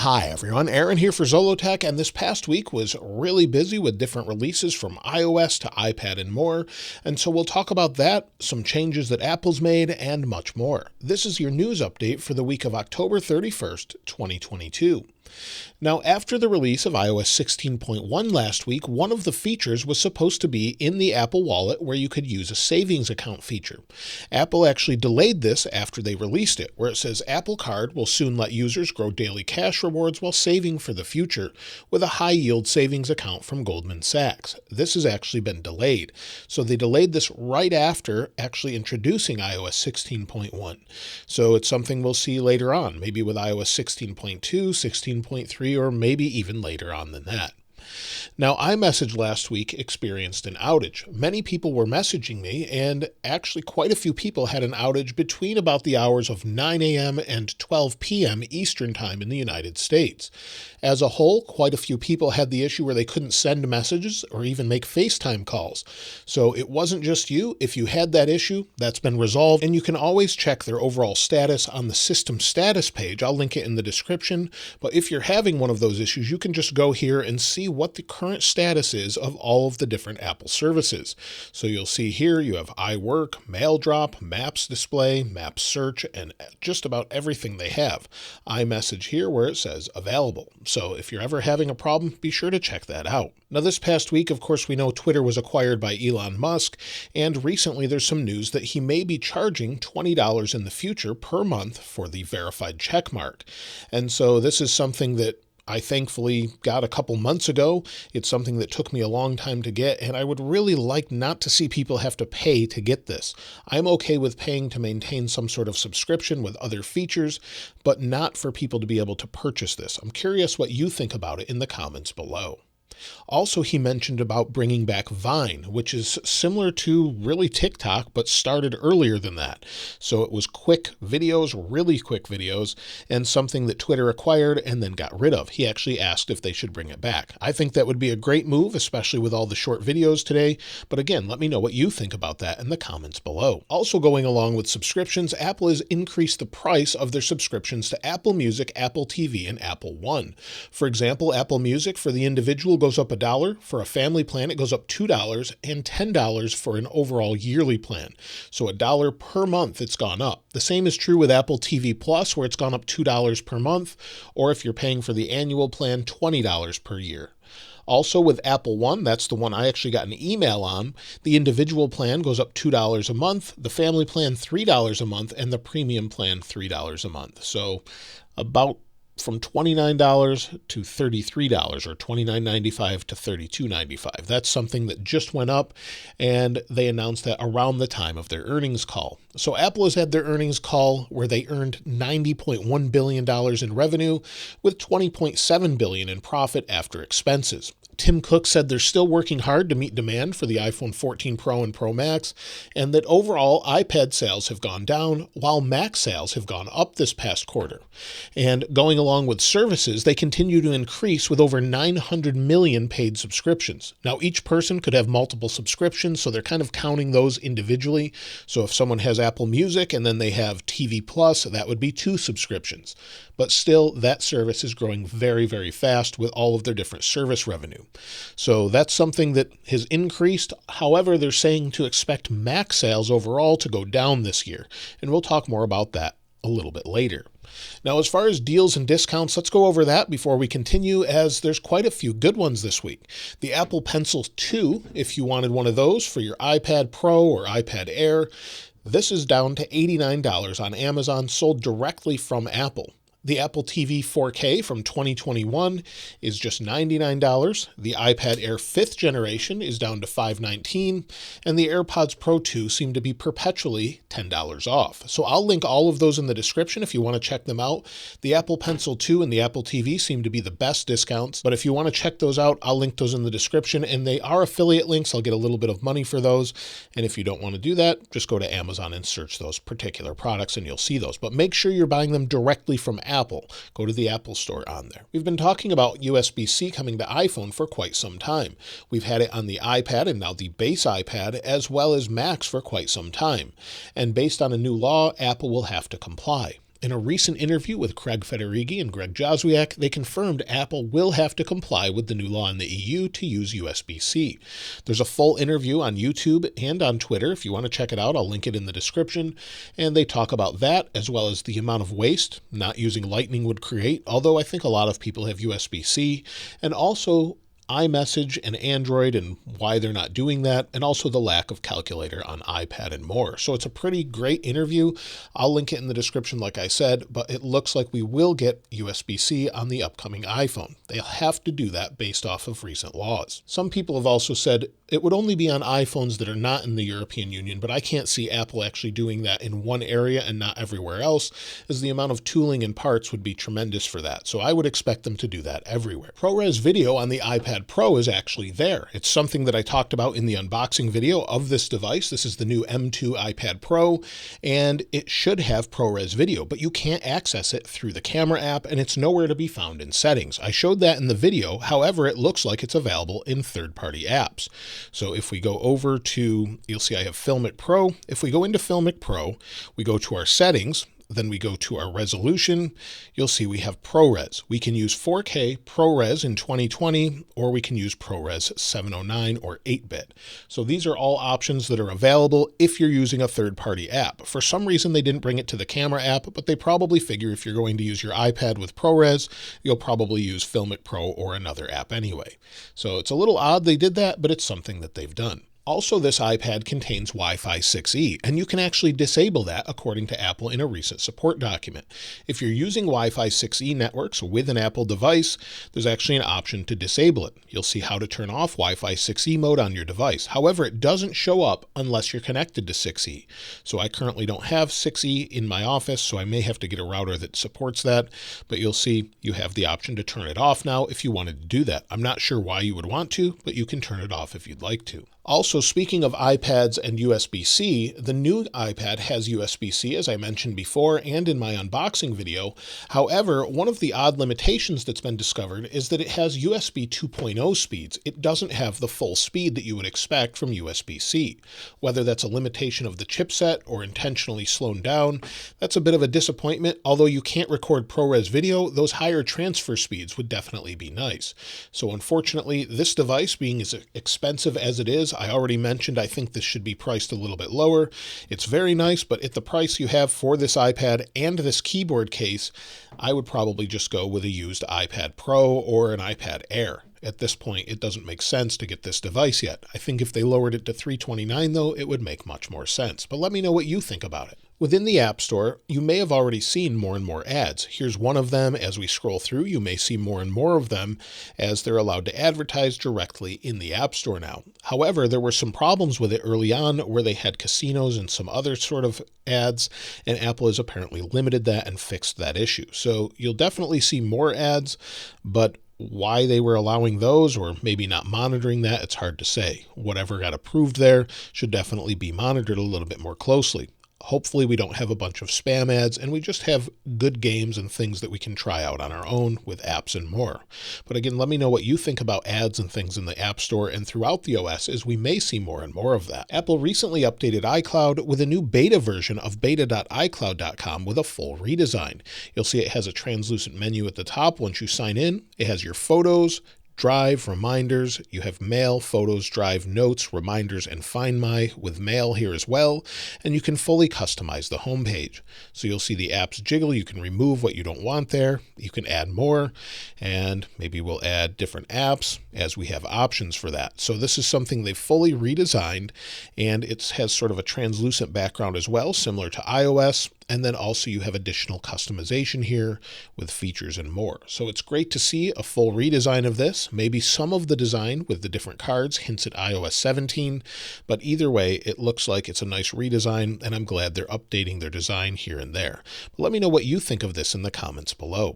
Hi everyone, Aaron here for Zollotech, and this past week was really busy with different releases from iOS to iPad and more, and so we'll talk about that, some changes that Apple's made, and much more. This is your news update for the week of October 31st, 2022. Now, after the release of iOS 16.1 last week, one of the features was supposed to be in the Apple Wallet where you could use a savings account feature. Apple actually delayed this after they released it, where it says Apple Card will soon let users grow daily cash rewards while saving for the future with a high-yield savings account from Goldman Sachs. This has actually been delayed. So they delayed this right after actually introducing iOS 16.1. So it's something we'll see later on, maybe with iOS 16.2, 16.3, or maybe even later on than that. Now, iMessage last week experienced an outage. Many people were messaging me, and actually quite a few people had an outage between about the hours of 9 a.m. and 12 p.m. Eastern Time in the United States. As a whole, quite a few people had the issue where they couldn't send messages or even make FaceTime calls. So it wasn't just you. If you had that issue, that's been resolved, and you can always check their overall status on the system status page. I'll link it in the description, but if you're having one of those issues, you can just go here and see what the current status is of all of the different Apple services. So you'll see here you have iWork, Mail Drop, Maps Display, Maps Search, and just about everything they have. iMessage here where it says available. So if you're ever having a problem, be sure to check that out. Now, this past week, of course, we know Twitter was acquired by Elon Musk, and recently there's some news that he may be charging $20 in the future per month for the verified checkmark. And so this is something that I thankfully got a couple months ago. It's something that took me a long time to get, and I would really like not to see people have to pay to get this. I'm okay with paying to maintain some sort of subscription with other features, but not for people to be able to purchase this. I'm curious what you think about it in the comments below. Also, he mentioned about bringing back Vine, which is similar to really TikTok, but started earlier than that. So it was quick videos, really quick videos, and something that Twitter acquired and then got rid of. He actually asked if they should bring it back. I think that would be a great move, especially with all the short videos today. But again, let me know what you think about that in the comments below. Also, going along with subscriptions, Apple has increased the price of their subscriptions to Apple Music, Apple TV, and Apple One. For example, Apple Music for the individual goes up $1. For a family plan, it goes up $2, and $10 for an overall yearly plan. So $1 per month it's gone up. The same is true with Apple TV Plus, where it's gone up $2 per month, or if you're paying for the annual plan, $20 per year. Also with Apple One, that's the one I actually got an email on, the individual plan goes up $2 a month, the family plan $3 a month, and the premium plan $3 a month. So about from $29 to $33, or $29.95 to $32.95. That's something that just went up, and they announced that around the time of their earnings call. So Apple has had their earnings call where they earned $90.1 billion in revenue with $20.7 billion in profit after expenses. Tim Cook said they're still working hard to meet demand for the iPhone 14 Pro and Pro Max, and that overall iPad sales have gone down while Mac sales have gone up this past quarter. And going along with services, they continue to increase with over 900 million paid subscriptions. Now, each person could have multiple subscriptions, so they're kind of counting those individually. So if someone has Apple Music and then they have TV Plus, that would be 2 subscriptions. But still, that service is growing very, very fast with all of their different service revenue. So that's something that has increased. However, they're saying to expect Mac sales overall to go down this year, and we'll talk more about that a little bit later. Now, as far as deals and discounts, let's go over that before we continue, as there's quite a few good ones this week. The Apple Pencil 2, if you wanted one of those for your iPad Pro or iPad Air, this is down to $89 on Amazon, sold directly from Apple. The Apple TV 4K from 2021 is just $99. The iPad Air 5th generation is down to $519, and the AirPods Pro 2 seem to be perpetually $10 off. So I'll link all of those in the description if you want to check them out. The Apple Pencil 2 and the Apple TV seem to be the best discounts, but if you want to check those out, I'll link those in the description, and they are affiliate links. I'll get a little bit of money for those, and if you don't want to do that, just go to Amazon and search those particular products and you'll see those. But make sure you're buying them directly from Apple. Go to the Apple Store on there. We've been talking about USB-C coming to iPhone for quite some time. We've had it on the iPad and now the base iPad, as well as Macs for quite some time. And based on a new law, Apple will have to comply. In a recent interview with Craig Federighi and Greg Joswiak, they confirmed Apple will have to comply with the new law in the EU to use USB-C. There's a full interview on YouTube and on Twitter. If you want to check it out, I'll link it in the description. And they talk about that as well as the amount of waste not using Lightning would create, although I think a lot of people have USB-C, and also iMessage and Android and why they're not doing that, and also the lack of calculator on iPad and more. So it's a pretty great interview. I'll link it in the description like I said, but it looks like we will get USB-C on the upcoming iPhone. They'll have to do that based off of recent laws. Some people have also said it would only be on iPhones that are not in the European Union, but I can't see Apple actually doing that in one area and not everywhere else, as the amount of tooling and parts would be tremendous for that. So I would expect them to do that everywhere. ProRes video on the iPad Pro is actually there. It's something that I talked about in the unboxing video of this device. This is the new M2 iPad Pro, and it should have ProRes video, but you can't access it through the camera app, and it's nowhere to be found in settings. I showed that in the video. However, it looks like it's available in third-party apps. So if we go over to, you'll see I have Filmic Pro. If we go into Filmic Pro, we go to our settings, then we go to our resolution, you'll see we have ProRes. We can use 4K ProRes in 2020, or we can use ProRes 709 or 8-bit. So these are all options that are available if you're using a third-party app. For some reason, they didn't bring it to the camera app, but they probably figure if you're going to use your iPad with ProRes, you'll probably use Filmic Pro or another app anyway. So it's a little odd they did that, but it's something that they've done. Also, this iPad contains Wi-Fi 6E, and you can actually disable that according to Apple in a recent support document. If you're using Wi-Fi 6E networks with an Apple device, there's actually an option to disable it. You'll see how to turn off Wi-Fi 6E mode on your device. However, it doesn't show up unless you're connected to 6E. So I currently don't have 6E in my office, so I may have to get a router that supports that, but you'll see you have the option to turn it off now if you wanted to do that. I'm not sure why you would want to, but you can turn it off if you'd like to. Also, speaking of iPads and USB-C, the new iPad has USB-C, as I mentioned before, and in my unboxing video. However, one of the odd limitations that's been discovered is that it has USB 2.0 speeds. It doesn't have the full speed that you would expect from USB-C. Whether that's a limitation of the chipset or intentionally slowed down, that's a bit of a disappointment. Although you can't record ProRes video, those higher transfer speeds would definitely be nice. So unfortunately, this device, being as expensive as it is, I already mentioned I think this should be priced a little bit lower. It's very nice, but at the price you have for this iPad and this keyboard case, I would probably just go with a used iPad Pro or an iPad Air. At this point, it doesn't make sense to get this device yet. I think if they lowered it to $329 though, it would make much more sense. But let me know what you think about it. Within the App Store, you may have already seen more and more ads. Here's one of them. As we scroll through, you may see more and more of them as they're allowed to advertise directly in the App Store now. However, there were some problems with it early on where they had casinos and some other sort of ads, and Apple has apparently limited that and fixed that issue. So you'll definitely see more ads, but why they were allowing those or maybe not monitoring that, it's hard to say. Whatever got approved there should definitely be monitored a little bit more closely. Hopefully we don't have a bunch of spam ads and we just have good games and things that we can try out on our own with apps and more. But again, let me know what you think about ads and things in the App Store and throughout the OS, as we may see more and more of that. Apple recently updated iCloud with a new beta version of beta.icloud.com with a full redesign. You'll see it has a translucent menu at the top once you sign in. It has your photos, Drive, reminders, you have Mail, Photos, Drive, Notes, Reminders, and Find My with Mail here as well, and you can fully customize the homepage. So you'll see the apps jiggle, you can remove what you don't want there, you can add more, and maybe we'll add different apps as we have options for that. So this is something they've fully redesigned, and it has sort of a translucent background as well, similar to iOS. And then also you have additional customization here with features and more. So it's great to see a full redesign of this. Maybe some of the design with the different cards hints at iOS 17, but either way, it looks like it's a nice redesign, and I'm glad they're updating their design here and there. But let me know what you think of this in the comments below.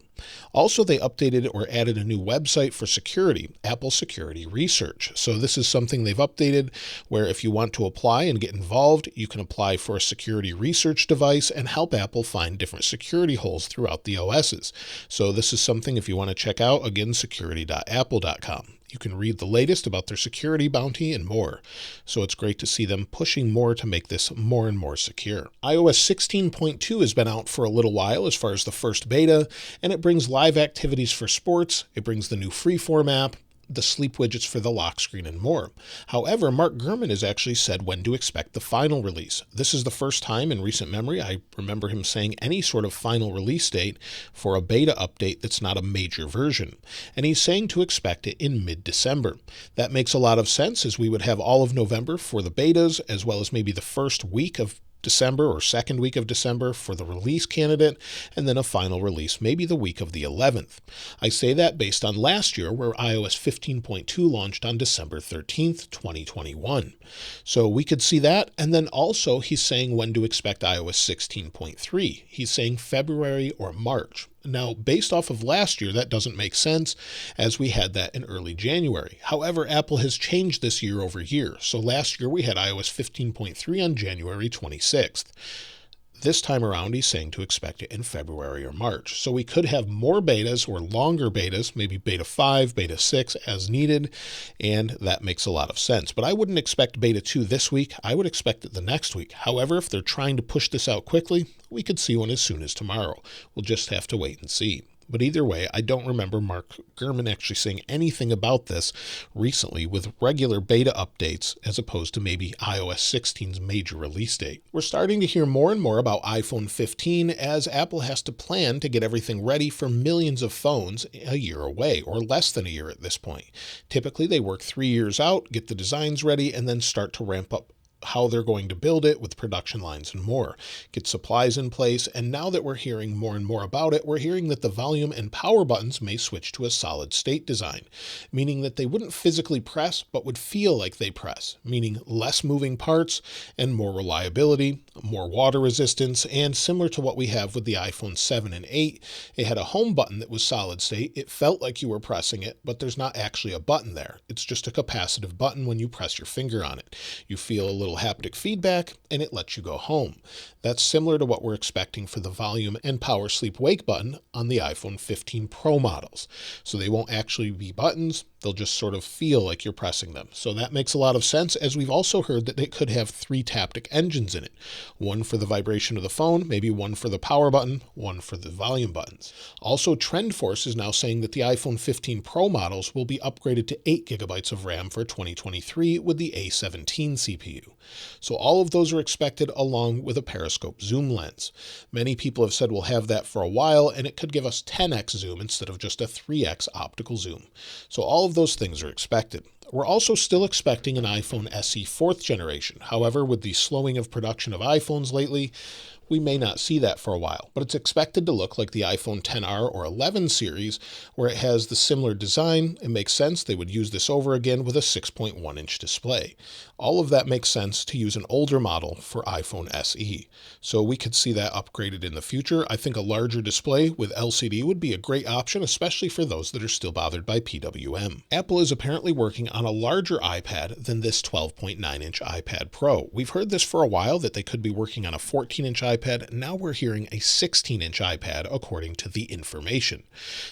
Also, they updated or added a new website for security, Apple Security Research. So this is something they've updated where if you want to apply and get involved, you can apply for a security research device and help Apple find different security holes throughout the OSs. So this is something if you want to check out, again, security.apple.com. You can read the latest about their security bounty and more. So it's great to see them pushing more to make this more and more secure. iOS 16.2 has been out for a little while as far as the first beta, and it brings live activities for sports, it brings the new Freeform app, the sleep widgets for the lock screen, and more. However, Mark Gurman has actually said when to expect the final release. This is the first time in recent memory I remember him saying any sort of final release date for a beta update that's not a major version. And he's saying to expect it in mid-December. That makes a lot of sense, as we would have all of November for the betas, as well as maybe the first week of December or second week of December for the release candidate, and then a final release maybe the week of the 11th. I say that based on last year, where iOS 15.2 launched on December 13th, 2021. So we could see that, and then also he's saying when to expect iOS 16.3. He's saying February or March. Now, based off of last year, that doesn't make sense, as we had that in early January. However, Apple has changed this year over year. So last year we had iOS 15.3 on January 26th. This time around, he's saying to expect it in February or March. So we could have more betas or longer betas, maybe beta 5, beta 6 as needed, and that makes a lot of sense. But I wouldn't expect beta 2 this week. I would expect it the next week. However, if they're trying to push this out quickly, we could see one as soon as tomorrow. We'll just have to wait and see. But either way, I don't remember Mark Gurman actually saying anything about this recently with regular beta updates, as opposed to maybe iOS 16's major release date. We're starting to hear more and more about iPhone 15, as Apple has to plan to get everything ready for millions of phones a year away, or less than a year at this point. Typically, they work 3 years out, get the designs ready, and then start to ramp up how they're going to build it with production lines and more, get supplies in place. And now that we're hearing more and more about it, we're hearing that the volume and power buttons may switch to a solid state design, meaning that they wouldn't physically press, but would feel like they press, meaning less moving parts and more reliability, more water resistance. And similar to what we have with the iPhone 7 and 8, it had a home button that was solid state. It felt like you were pressing it, but there's not actually a button there. It's just a capacitive button when you press your finger on it. You feel a little haptic feedback, and it lets you go home. That's similar to what we're expecting for the volume and power sleep wake button on the iPhone 15 Pro models. So they won't actually be buttons. They'll just sort of feel like you're pressing them. So that makes a lot of sense, as we've also heard that it could have 3 taptic engines in it. One for the vibration of the phone, maybe one for the power button, one for the volume buttons. Also, TrendForce is now saying that the iPhone 15 Pro models will be upgraded to 8 gigabytes of RAM for 2023 with the A17 CPU. So all of those are expected, along with a periscope zoom lens. Many people have said we'll have that for a while, and it could give us 10x zoom instead of just a 3x optical zoom. So all of those things are expected. We're also still expecting an iPhone SE 4th generation. However, with the slowing of production of iPhones lately, we may not see that for a while, but it's expected to look like the iPhone XR or 11 series, where it has the similar design. It makes sense they would use this over again with a 6.1-inch display. All of that makes sense to use an older model for iPhone SE. So we could see that upgraded in the future. I think a larger display with LCD would be a great option, especially for those that are still bothered by PWM. Apple is apparently working on a larger iPad than this 12.9-inch iPad Pro. We've heard this for a while, that they could be working on a 14-inch iPad. Now we're hearing a 16-inch iPad, according to The Information.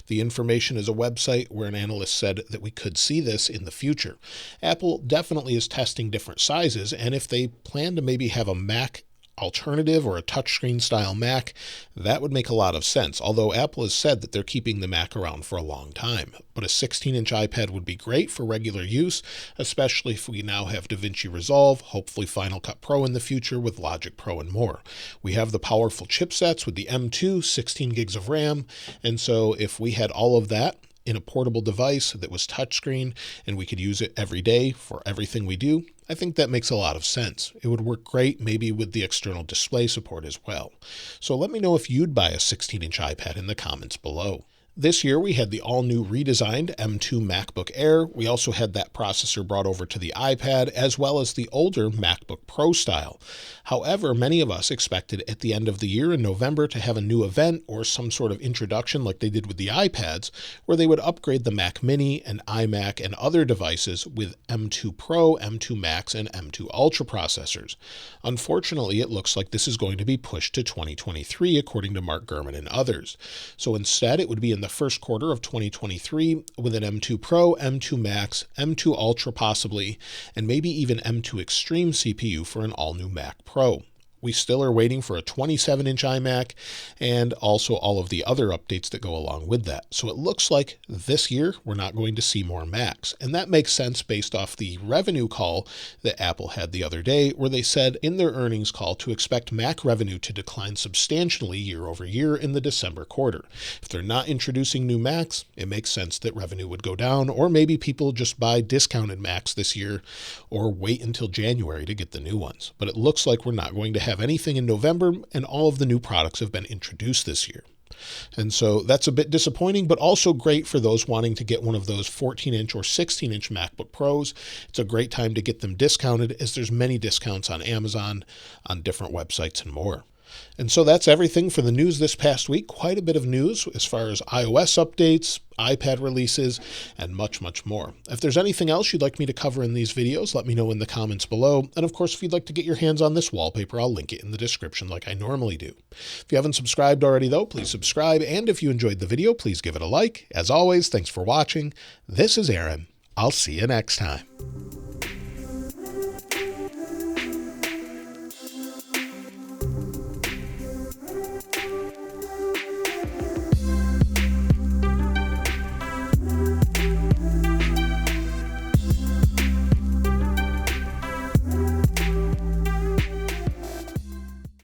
The Information is a website where an analyst said that we could see this in the future. Apple definitely is testing different sizes, and if they plan to maybe have a Mac alternative or a touchscreen style Mac, that would make a lot of sense, although Apple has said that they're keeping the Mac around for a long time. But a 16-inch iPad would be great for regular use, especially if we now have DaVinci Resolve, hopefully Final Cut Pro in the future with Logic Pro and more. We have the powerful chipsets with the M2, 16 gigs of RAM, and so if we had all of that in a portable device that was touchscreen and we could use it every day for everything we do, I think that makes a lot of sense. It would work great maybe with the external display support as well. So let me know if you'd buy a 16-inch iPad in the comments below. This year, we had the all-new redesigned M2 MacBook Air. We also had that processor brought over to the iPad, as well as the older MacBook Pro style. However, many of us expected at the end of the year in November to have a new event or some sort of introduction like they did with the iPads, where they would upgrade the Mac Mini and iMac and other devices with M2 Pro, M2 Max, and M2 Ultra processors. Unfortunately, it looks like this is going to be pushed to 2023, according to Mark Gurman and others. So instead, it would be in the the first quarter of 2023 with an M2 Pro, M2 Max, M2 Ultra possibly, and maybe even M2 Extreme CPU for an all-new Mac Pro. We still are waiting for a 27-inch iMac and also all of the other updates that go along with that. So it looks like this year we're not going to see more Macs. And that makes sense based off the revenue call that Apple had the other day, where they said in their earnings call to expect Mac revenue to decline substantially year over year in the December quarter. If they're not introducing new Macs, it makes sense that revenue would go down, or maybe people just buy discounted Macs this year or wait until January to get the new ones. But it looks like we're not going to have anything in November, and all of the new products have been introduced this year. And so that's a bit disappointing, but also great for those wanting to get one of those 14-inch or 16-inch MacBook Pros. It's a great time to get them discounted, as there's many discounts on Amazon, on different websites, and more. And so that's everything for the news this past week. Quite a bit of news as far as iOS updates, iPad releases, and much, much more. If there's anything else you'd like me to cover in these videos, let me know in the comments below. And of course, if you'd like to get your hands on this wallpaper, I'll link it in the description like I normally do. If you haven't subscribed already though, please subscribe. And if you enjoyed the video, please give it a like. As always, thanks for watching. This is Aaron. I'll see you next time.